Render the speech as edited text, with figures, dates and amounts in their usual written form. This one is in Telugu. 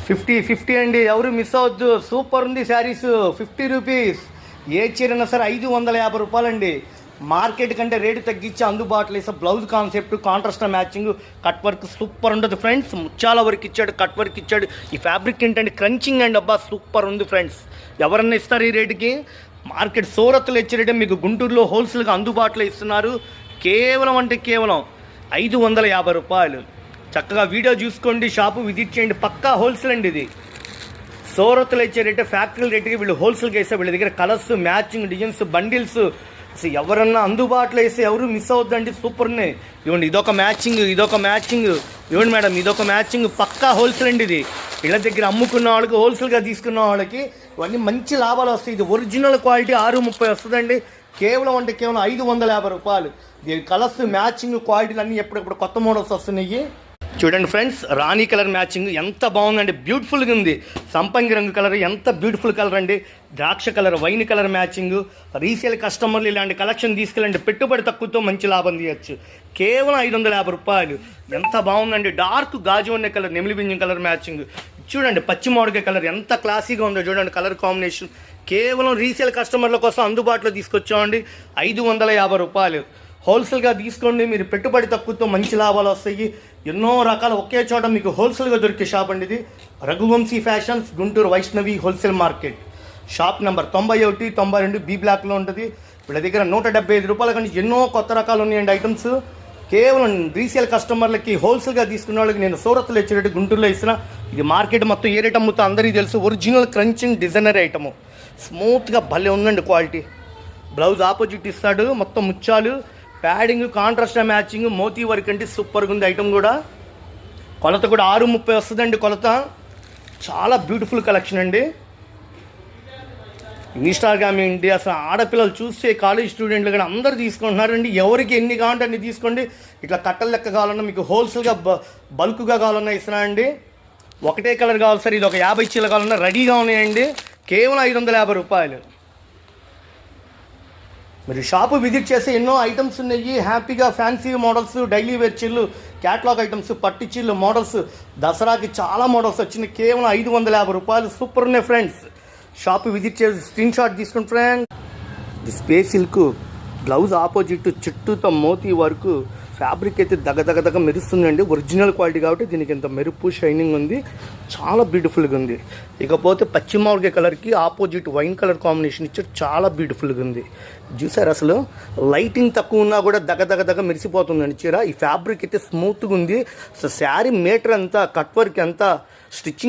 50 అండి, ఎవరు మిస్ అవ్వద్దు. సూపర్ ఉంది శారీస్. 50 రూపీస్. ఏ చీరైనా సరే 550 రూపాయలండి. మార్కెట్ కంటే రేటు తగ్గించి అందుబాటులో ఇస్తే blouse concept, contrast matching, cut work super ఉంటుంది ఫ్రెండ్స్. ముచ్చాల వర్క్ ఇచ్చాడు, కట్ వర్క్ ఇచ్చాడు. ఈ ఫ్యాబ్రిక్ ఏంటంటే క్రంచింగ్ అండ్ అబ్బా సూపర్ ఉంది ఫ్రెండ్స్. ఎవరన్నా ఇస్తారు ఈ రేటుకి? మార్కెట్ సూరత్లో ఇచ్చే రేటే మీకు గుంటూరులో హోల్సేల్గా అందుబాటులో ఇస్తున్నారు. కేవలం అంటే కేవలం 550 రూపాయలు. చక్కగా వీడియో చూసుకోండి, షాపు విజిట్ చేయండి. పక్కా హోల్సేల్ అండి ఇది. సూరత్లో ఇచ్చే రేటే ఫ్యాక్టరీ రేటుకి వీళ్ళు హోల్సేల్గా ఇస్తే వీళ్ళ దగ్గర కలర్స్, మ్యాచింగ్, డిజైన్స్, బండిల్స్ అసలు ఎవరన్నా అందుబాటులో వేస్తే ఎవరు మిస్ అవుద్దండి. సూపర్ ఉన్నాయి. ఇవ్వండి, ఇదొక మ్యాచింగ్, ఇవ్వండి మేడం, ఇదొక మ్యాచింగ్. పక్కా హోల్సేల్ అండి ఇది. ఇళ్ళ దగ్గర అమ్ముకున్న వాళ్ళకి, హోల్సేల్గా తీసుకున్న వాళ్ళకి ఇవన్నీ మంచి లాభాలు వస్తాయి. ఇది ఒరిజినల్ క్వాలిటీ 630 వస్తుందండి. కేవలం అంటే కేవలం 550 రూపాయలు. దీని కలర్స్, మ్యాచింగ్, క్వాలిటీలు అన్నీ ఎప్పుడెప్పుడు కొత్త మోడల్స్ వస్తున్నాయి. చూడండి ఫ్రెండ్స్, రాణి కలర్ మ్యాచింగ్ ఎంత బాగుందండి, బ్యూటిఫుల్గా ఉంది. సంపంగి రంగు కలర్ ఎంత బ్యూటిఫుల్ కలర్ అండి. ద్రాక్ష colour, wine colour matching. Resale కస్టమర్లు ఇలాంటి కలెక్షన్ తీసుకెళ్ళండి, పెట్టుబడి తక్కువతో మంచి లాభం తీయచ్చు. కేవలం 550 రూపాయలు. ఎంత బాగుందండి. డార్క్ గాజు ఉన్న కలర్, నెమిలి బింజం కలర్ మ్యాచింగ్. చూడండి, పచ్చి మామిడికాయ కలర్ ఎంత క్లాసీగా ఉందో చూడండి. కలర్ కాంబినేషన్ కేవలం రీసేల్ కస్టమర్ల కోసం అందుబాటులో తీసుకొచ్చామండి. 550 రూపాయలు. హోల్సేల్గా తీసుకోండి, మీరు పెట్టుబడి తక్కువతో మంచి లాభాలు వస్తాయి. ఎన్నో రకాల ఒకే చోట మీకు హోల్సేల్గా దొరికే షాప్ అండి ఇది. Raghuvanshi fashions, Guntur Vaishnavi wholesale market. Shop number 91, 92 B బ్లాక్లో ఉంటుంది. వీళ్ళ దగ్గర 175 రూపాయల కానీ ఎన్నో కొత్త రకాలు ఉన్నాయండి ఐటమ్స్. కేవలం రీసేల్ కస్టమర్లకి, హోల్సేల్గా తీసుకున్న వాళ్ళకి నేను సూరత్లో ఇచ్చేటట్టు గుంటూరులో ఇస్తున్నా. ఇది మార్కెట్ మొత్తం ఏ రేట్ అమ్ముతా అందరికీ తెలుసు. Original crunching designer item. స్మూత్గా భలే ఉందండి క్వాలిటీ. బ్లౌజ్ ఆపోజిట్ ఇస్తాడు. మొత్తం ముచ్చాలు, padding, contrast matching, moti work అంటే సూపర్గా ఉంది ఐటమ్ కూడా. కొలత కూడా 630 వస్తుందండి కొలత. చాలా బ్యూటిఫుల్ కలెక్షన్ అండి. ఇన్స్టాగ్రామ్ ఏంటి అసలు ఆడపిల్లలు చూస్తే కాలేజ్ స్టూడెంట్లు కానీ అందరూ తీసుకుంటున్నారండి. ఎవరికి ఎన్ని కావాలంటే అన్ని తీసుకోండి. ఇట్లా కట్టల లెక్క కావాలన్నా, మీకు హోల్సేల్గా బల్క్గా కావాలన్నా ఇస్తున్నా అండి. ఒకటే కలర్ కావాలి సార్, ఇది ఒక 50 చీరలు కావాలన్నా రెడీగా ఉన్నాయండి. కేవలం 550 రూపాయలు. మీరు షాపు విజిట్ చేస్తే ఎన్నో ఐటమ్స్ ఉన్నాయి. హ్యాపీగా ఫ్యాన్సీ మోడల్స్, డైలీ వేర్ చీరలు, క్యాట్లాగ్ ఐటమ్స్, పట్టు చీరలు మోడల్స్, దసరాకి చాలా మోడల్స్ వచ్చినాయి. కేవలం 550 రూపాయలు. సూపర్ ఉన్నాయి ఫ్రెండ్స్. షాపు విజిట్ చేసి స్క్రీన్ షాట్ తీసుకోండి friends. Space silk blouse opposite, చుట్టూతో మోతీ వరకు. ఫ్యాబ్రిక్ అయితే దగ్గ మెరుస్తుందండి. ఒరిజినల్ క్వాలిటీ కాబట్టి దీనికి ఇంత మెరుపు, షైనింగ్ ఉంది. చాలా బ్యూటిఫుల్గా ఉంది. ఇకపోతే పచ్చి మామిడికాయ కలర్కి ఆపోజిట్ వైన్ కలర్ కాంబినేషన్ ఇచ్చారు. చాలా బ్యూటిఫుల్గా ఉంది. చూసారు, అసలు లైటింగ్ తక్కువ ఉన్నా కూడా దగ్గ మెరిసిపోతుందండి చీర. ఈ ఫ్యాబ్రిక్ అయితే స్మూత్గా ఉంది. సో శారీ మీటర్ ఎంత, కట్ వర్క్ ఎంత, స్టిచ్చింగ్